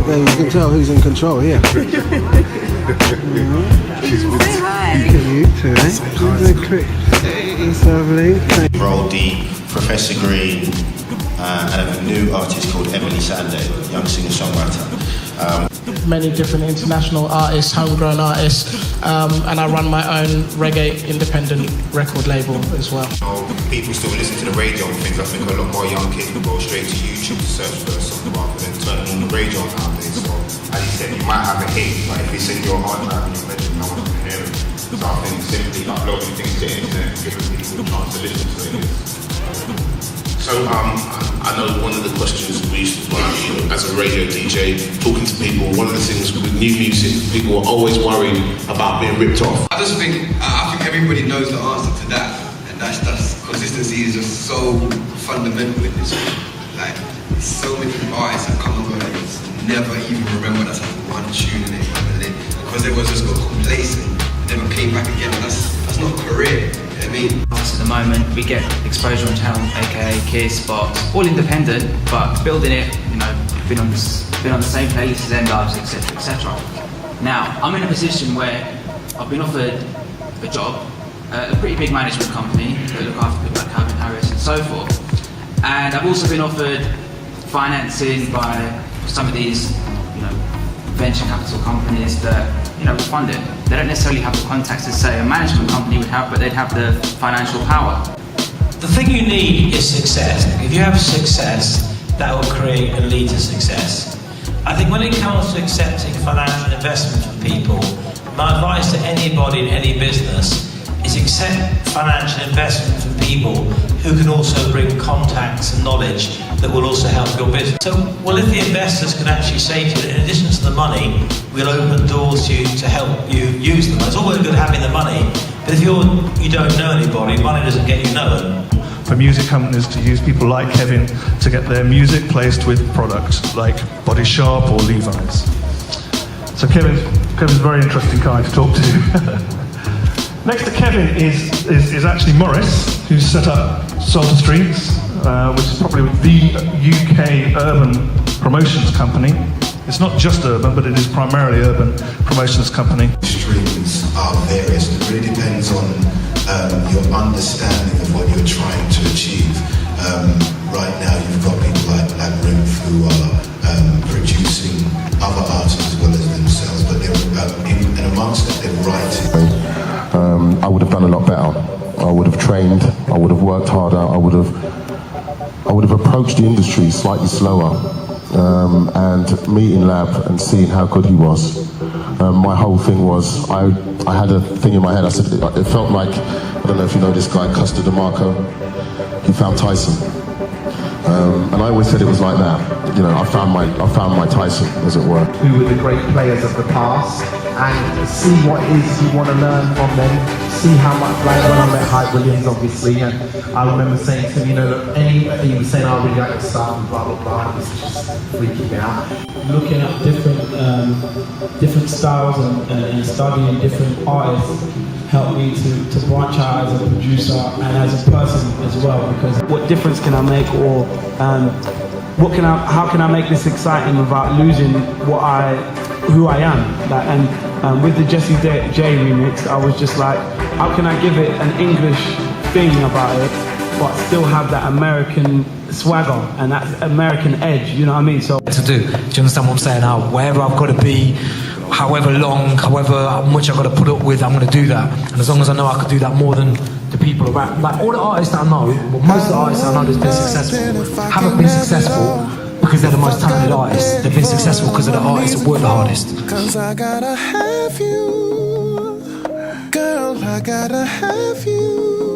There you can tell who's in control here. Say hi. You too, eh? Quick. That's lovely. Roll D, Professor Green, and I have a new artist called Emily Sanday, young singer-songwriter. Many different international artists, homegrown artists, and I run my own reggae independent record label as well. People still listen to the radio and things. I think a lot more young kids will go straight to YouTube to search for a song rather than turning on the radio nowadays. So, as you said, you might have a hit, but if it's in your hard drive in your bedroom, no one can hear it. So I think simply uploading things to the internet and giving people a chance to listen to it. So I know one of the questions we used to as a radio DJ, talking to people, one of the things with new music, people are always worried about being ripped off. I think everybody knows the answer to that, and that's consistency is just so fundamental in this. Like, so many artists have come and gone and never even remember that's like one tune in it, and then because everyone's just got complacent, and never came back again. That's not a career. I mean, at the moment, we get exposure on Town, aka Kiss, Box, all independent, but building it, you know, been on the same playlist as N-Dubs, etc., etc. Now, I'm in a position where I've been offered a job, a pretty big management company that look after people like Calvin Harris and so forth, and I've also been offered financing by some of these, you know, venture capital companies that, you know, fund it. They don't necessarily have the contacts as, say, a management company would have, but they'd have the financial power. The thing you need is success. If you have success, that will create and lead to success. I think when it comes to accepting financial investment from people, my advice to anybody in any business is accept financial investment from people who can also bring contacts and knowledge that will also help your business. So, well, if the investors can actually say to you, in addition to the money, we'll open doors to you to help you use them. It's all very good having the money, but if you don't know anybody, money doesn't get you known. For music companies to use people like Kevin to get their music placed with products like Body Sharp or Levi's. So Kevin's a very interesting guy to talk to. Next to Kevin is actually Morris, who's set up Salter Streets, which is probably the UK urban promotions company. It's not just urban, but it is primarily urban promotions company. Streams are various. It really depends on your understanding of what you're trying to achieve. Right now, you've got people like Labyrinth who are producing other artists as well as themselves, but they're in amongst that, they're writing. I would have done a lot better. I would have trained, I would have worked harder, I would have approached the industry slightly slower, and meeting Lab and seeing how good he was. My whole thing was, I had a thing in my head, I said, it felt like, I don't know if you know this guy, Custer DeMarco, he found Tyson. And I always said it was like that. You know, I found my Tyson, as it were. Who were the great players of the past, and see what it is you want to learn from them. See how much, like when I met Hype Williams, obviously, and I remember saying to him, you know, look, he was saying, I really like your stuff, and blah blah blah, and it was just freaking me out. Looking at different styles and studying different artists helped me to branch out as a producer and as a person as well, because what difference can I make, or how can I make this exciting without losing who I am? Like, and with the Jessie J remix, I was just like, how can I give it an English thing about it, but still have that American swagger and that American edge, you know what I mean? So To do you understand what I'm saying? Now, wherever I've got to be, however long, however much I've got to put up with, I'm going to do that. And as long as I know I could do that more than the people around, like all the artists that I know, well, most of the artists I know that's been successful haven't been successful because they're the most talented artists. They've been successful because of the artists that work the hardest. Cause I gotta have you, girl, I gotta have you.